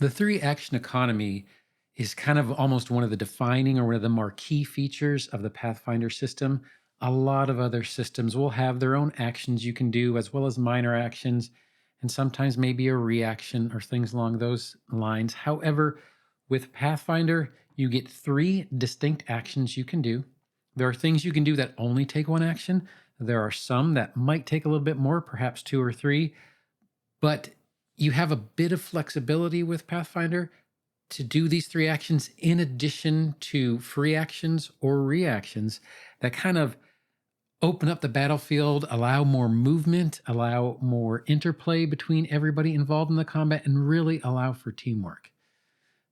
The three action economy is kind of almost one of the defining or one of the marquee features of the Pathfinder system. A lot of other systems will have their own actions you can do, as well as minor actions, and sometimes maybe a reaction or things along those lines. However, with Pathfinder, you get three distinct actions you can do. There are things you can do that only take one action. There are some that might take a little bit more, perhaps two or three, but you have a bit of flexibility with Pathfinder to do these three actions in addition to free actions or reactions that kind of open up the battlefield, allow more movement, allow more interplay between everybody involved in the combat, and really allow for teamwork.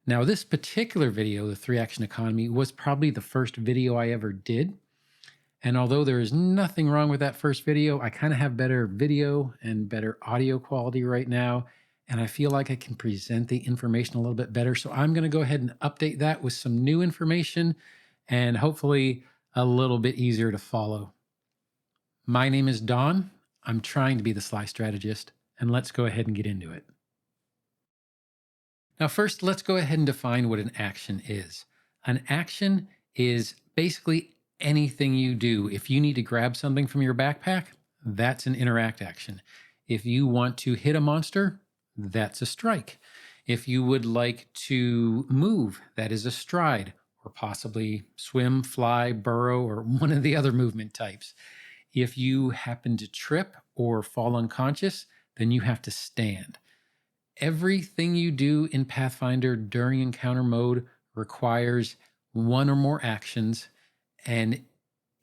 Now, this particular video, the three action economy, was probably the first video I ever did. And although there is nothing wrong with that first video, I kind of have better video and better audio quality right now. And I feel like I can present the information a little bit better. So I'm going to go ahead and update that with some new information and hopefully a little bit easier to follow. My name is Don. I'm trying to be the Sly Strategist, and let's go ahead and get into it. Now, first, let's go ahead and define what an action is. An action is basically anything you do. If you need to grab something from your backpack, that's an interact action. If you want to hit a monster, that's a strike. If you would like to move, that is a stride, or possibly swim, fly, burrow, or one of the other movement types. If you happen to trip or fall unconscious, then you have to stand. Everything you do in Pathfinder during encounter mode requires one or more actions, and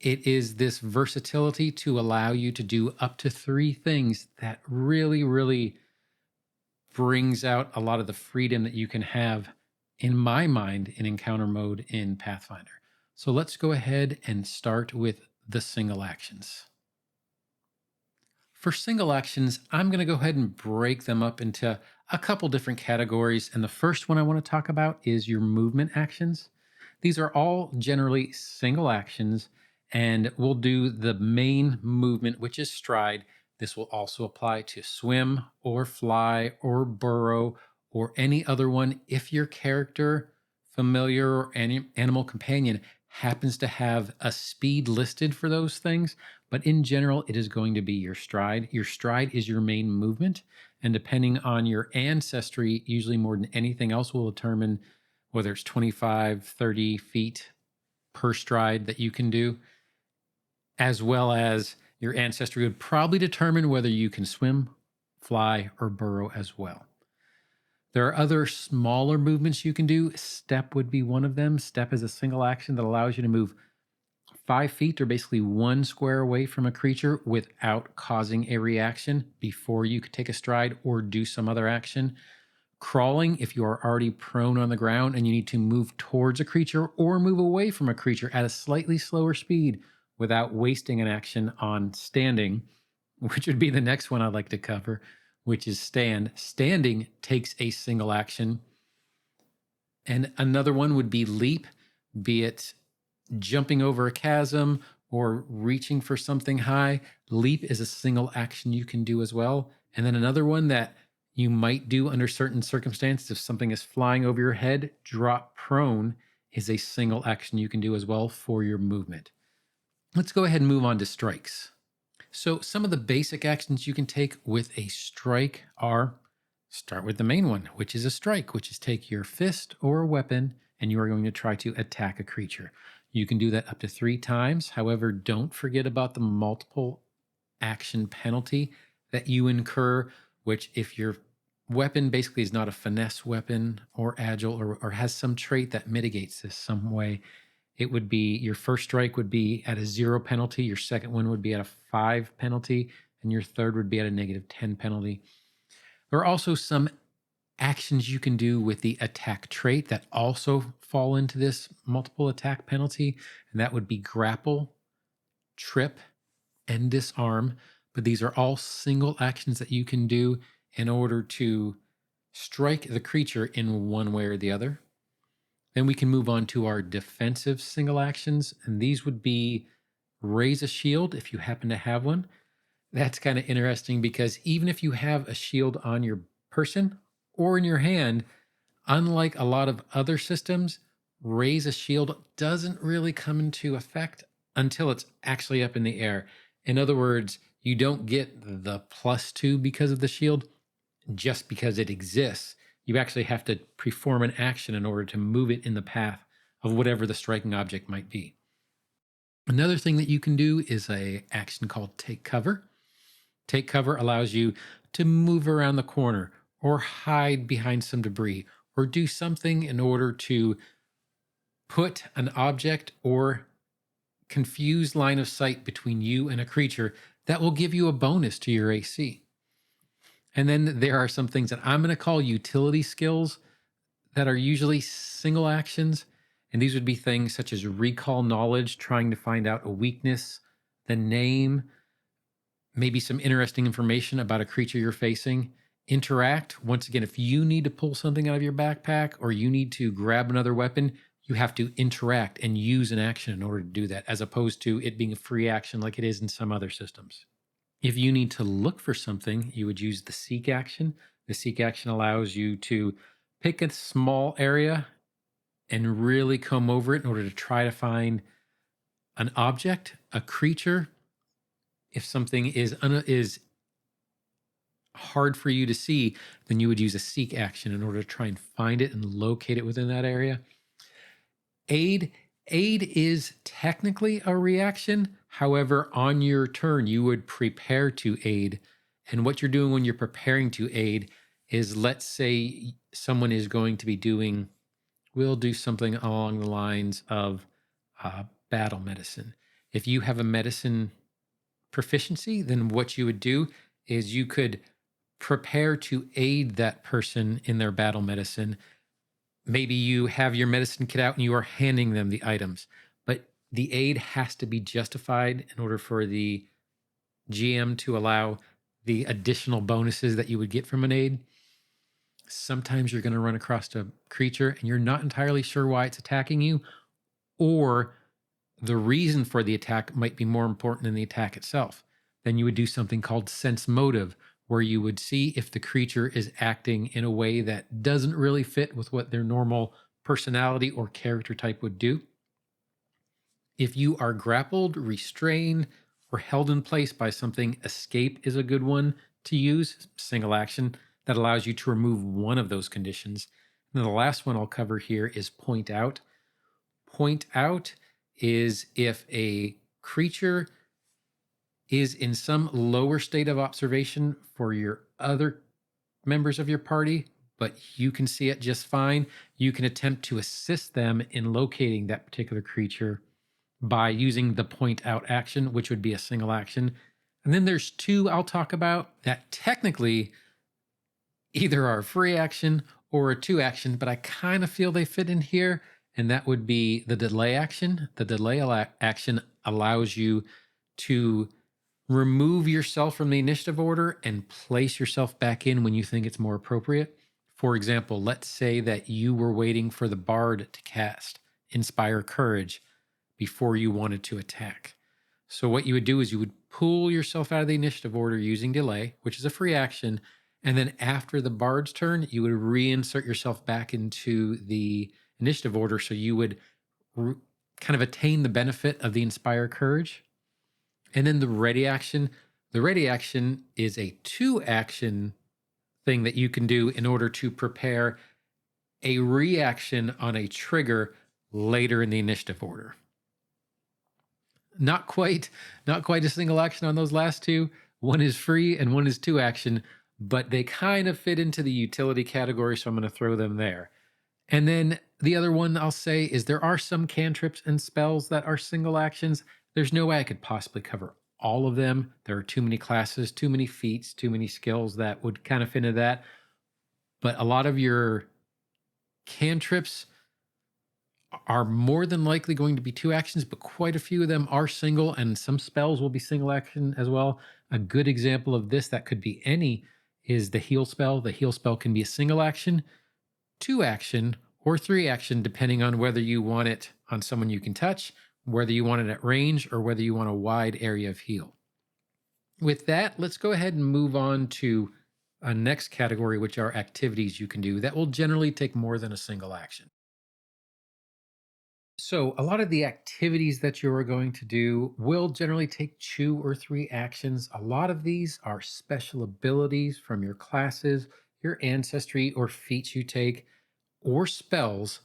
it is this versatility to allow you to do up to three things that really brings out a lot of the freedom that you can have, in my mind, in encounter mode in Pathfinder. So let's go ahead and start with the single actions. For single actions, I'm going to go ahead and break them up into a couple different categories. And the first one I want to talk about is your movement actions. These are all generally single actions, and we'll do the main movement, which is stride. This will also apply to swim or fly or burrow or any other one if your character, familiar, or animal companion happens to have a speed listed for those things. But in general, it is going to be your stride. Your stride is your main movement. And depending on your ancestry, usually more than anything else will determine whether it's 25, 30 feet per stride that you can do, as well as your ancestry would probably determine whether you can swim, fly, or burrow as well. There are other smaller movements you can do. Step would be one of them. Step is a single action that allows you to move 5 feet, or basically 1 square away from a creature without causing a reaction before you could take a stride or do some other action. Crawling, if you are already prone on the ground and you need to move towards a creature or move away from a creature at a slightly slower speed without wasting an action on standing, which would be the next one I'd like to cover, which is stand. Standing takes a single action. And another one would be leap, be it jumping over a chasm or reaching for something high. Leap is a single action you can do as well. And then another one that you might do under certain circumstances, if something is flying over your head, drop prone is a single action you can do as well for your movement. Let's go ahead and move on to strikes. So some of the basic actions you can take with a strike are, start with the main one, which is a strike, which is take your fist or a weapon and you are going to try to attack a creature. You can do that up to 3 times. However, don't forget about the multiple action penalty that you incur, which if your weapon basically is not a finesse weapon or agile or has some trait that mitigates this some way, it would be your first strike would be at a 0 penalty, your second one would be at a 5 penalty, and your third would be at a -10 penalty. There are also some actions you can do with the attack trait that also fall into this multiple attack penalty, and that would be grapple, trip, and disarm. But these are all single actions that you can do in order to strike the creature in one way or the other. Then we can move on to our defensive single actions, and these would be raise a shield if you happen to have one. That's kind of interesting because even if you have a shield on your person or in your hand, Unlike a lot of other systems, raise a shield doesn't really come into effect until it's actually up in the air. In other words, you don't get the +2 because of the shield just because it exists. You actually have to perform an action in order to move it in the path of whatever the striking object might be. Another thing that you can do is a action called take cover. Take cover allows you to move around the corner or hide behind some debris or do something in order to put an object or confused line of sight between you and a creature that will give you a bonus to your AC. And then there are some things that I'm going to call utility skills that are usually single actions. And these would be things such as recall knowledge, trying to find out a weakness, the name, maybe some interesting information about a creature you're facing. Interact. Once again, if you need to pull something out of your backpack or you need to grab another weapon, you have to interact and use an action in order to do that, as opposed to it being a free action like it is in some other systems. If you need to look for something, you would use the seek action. The seek action allows you to pick a small area and really comb over it in order to try to find an object, a creature. If something is hard for you to see, then you would use a seek action in order to try and find it and locate it within that area. Aid is technically a reaction. However, on your turn, you would prepare to aid. And what you're doing when you're preparing to aid is, let's say someone is going to be doing, we'll do something along the lines of battle medicine. If you have a medicine proficiency, then what you would do is you could prepare to aid that person in their battle medicine. Maybe you have your medicine kit out and you are handing them the items, but the aid has to be justified in order for the GM to allow the additional bonuses that you would get from an aid. Sometimes you're going to run across a creature and you're not entirely sure why it's attacking you, or the reason for the attack might be more important than the attack itself. Then you would do something called sense motive, where you would see if the creature is acting in a way that doesn't really fit with what their normal personality or character type would do. If you are grappled, restrained, or held in place by something, escape is a good one to use, single action, that allows you to remove one of those conditions. And then the last one I'll cover here is point out. Point out is if a creature is in some lower state of observation for your other members of your party, but you can see it just fine, you can attempt to assist them in locating that particular creature by using the point out action, which would be a single action. And then there's two I'll talk about that technically either are a free action or a two action, but I kind of feel they fit in here. And that would be the delay action. The delay action allows you to remove yourself from the initiative order and place yourself back in when you think it's more appropriate. For example, let's say that you were waiting for the bard to cast Inspire Courage before you wanted to attack. So what you would do is you would pull yourself out of the initiative order using delay, which is a free action. And then after the bard's turn, you would reinsert yourself back into the initiative order. So you would kind of attain the benefit of the Inspire Courage. And then the ready action is a two action thing that you can do in order to prepare a reaction on a trigger later in the initiative order. Not quite a single action on those last two. One is free and one is two action, but they kind of fit into the utility category, so I'm going to throw them there. And then the other one I'll say is there are some cantrips and spells that are single actions. There's no way I could possibly cover all of them. There are too many classes, too many feats, too many skills that would kind of fit into that. But a lot of your cantrips are more than likely going to be two actions, but quite a few of them are single, and some spells will be single action as well. A good example of this that could be any is the heal spell. The heal spell can be a single action, two action, or three action, depending on whether you want it on someone you can touch, whether you want it at range, or whether you want a wide area of heal. With that, let's go ahead and move on to A next category, which are activities you can do that will generally take more than a single action. So, a lot of the activities that you are going to do will generally take 2 or 3 actions. A lot of these are special abilities from your classes, your ancestry, or feats you take, or spells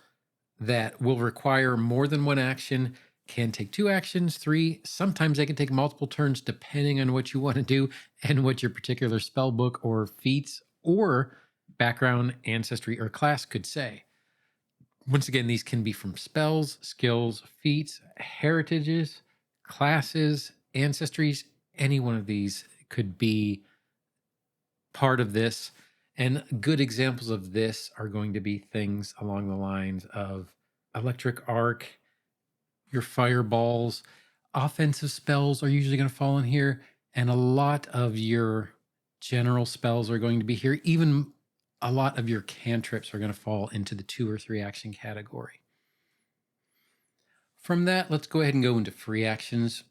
that will require more than one action, can take 2 actions, three. Sometimes they can take multiple turns depending on what you want to do and what your particular spell book or feats or background, ancestry, or class could say. Once again, these can be from spells, skills, feats, heritages, classes, ancestries. Any one of these could be part of this. And good examples of this are going to be things along the lines of electric arc, your fireballs, offensive spells are usually going to fall in here. And a lot of your general spells are going to be here. Even a lot of your cantrips are going to fall into the 2 or 3 action category. From that, let's go ahead and go into free actions.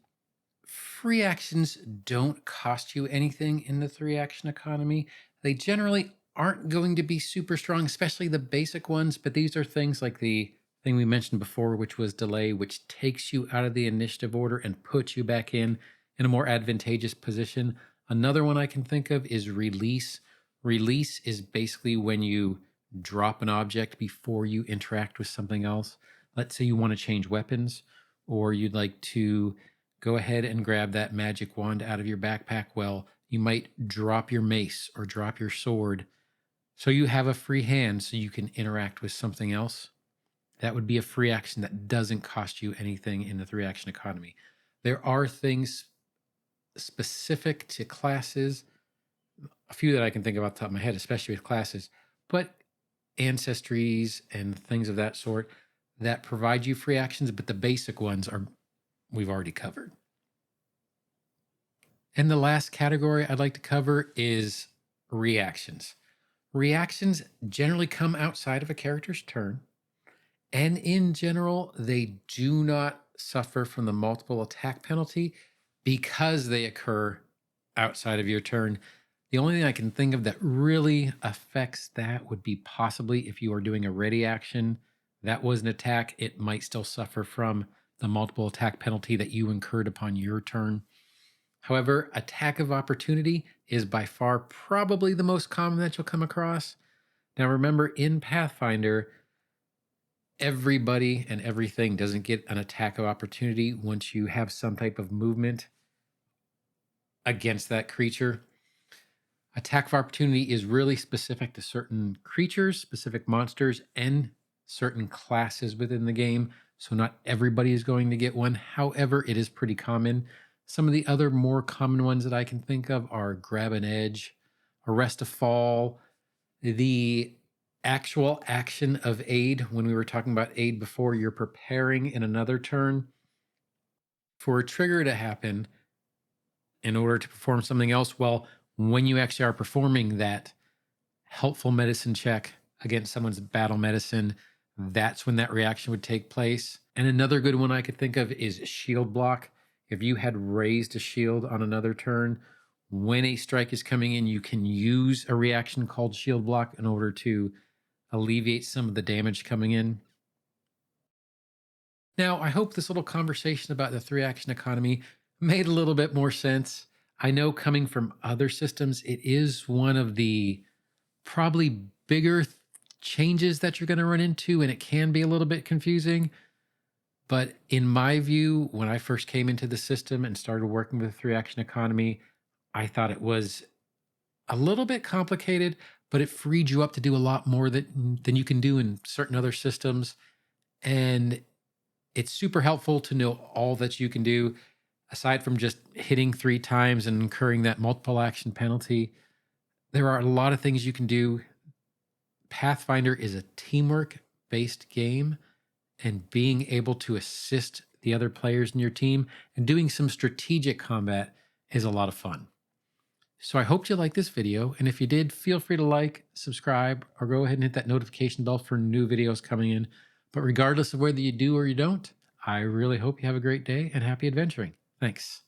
Free actions don't cost you anything in the 3 action economy. They generally aren't going to be super strong, especially the basic ones, but these are things like the thing we mentioned before, which was delay, which takes you out of the initiative order and puts you back in a more advantageous position. Another one I can think of is release. Release is basically when you drop an object before you interact with something else. Let's say you want to change weapons, or you'd like to go ahead and grab that magic wand out of your backpack. Well, you might drop your mace or drop your sword so you have a free hand so you can interact with something else. That would be a free action that doesn't cost you anything in the 3 action economy. There are things specific to classes, a few that I can think of off the top of my head, especially with classes, but ancestries and things of that sort that provide you free actions, but the basic ones are we've already covered. And the last category I'd like to cover is reactions. Reactions generally come outside of a character's turn, and in general, they do not suffer from the multiple attack penalty because they occur outside of your turn. The only thing I can think of that really affects that would be possibly if you are doing a ready action that was an attack, it might still suffer from the multiple attack penalty that you incurred upon your turn. However, attack of opportunity is by far probably the most common that you'll come across. Now, remember, in Pathfinder, everybody and everything doesn't get an attack of opportunity once you have some type of movement against that creature. Attack of opportunity is really specific to certain creatures, specific monsters, and certain classes within the game. So not everybody is going to get one. However, it is pretty common. Some of the other more common ones that I can think of are grab an edge, arrest a fall, the actual action of aid. When we were talking about aid before, you're preparing in another turn for a trigger to happen in order to perform something else. Well, when you actually are performing that helpful medicine check against someone's battle medicine, that's when that reaction would take place. And another good one I could think of is shield block. If you had raised a shield on another turn, when a strike is coming in, you can use a reaction called shield block in order to alleviate some of the damage coming in. Now, I hope this little conversation about the 3 action economy made a little bit more sense. I know coming from other systems, it is one of the probably bigger changes that you're going to run into, and it can be a little bit confusing. But in my view, when I first came into the system and started working with the 3 action economy, I thought it was a little bit complicated, but it freed you up to do a lot more than you can do in certain other systems. And it's super helpful to know all that you can do aside from just hitting 3 times and incurring that multiple action penalty. There are a lot of things you can do. Pathfinder is a teamwork based game, and being able to assist the other players in your team and doing some strategic combat is a lot of fun. So I hope you liked this video, and if you did, feel free to like, subscribe, or go ahead and hit that notification bell for new videos coming in. But regardless of whether you do or you don't, I really hope you have a great day and happy adventuring. Thanks.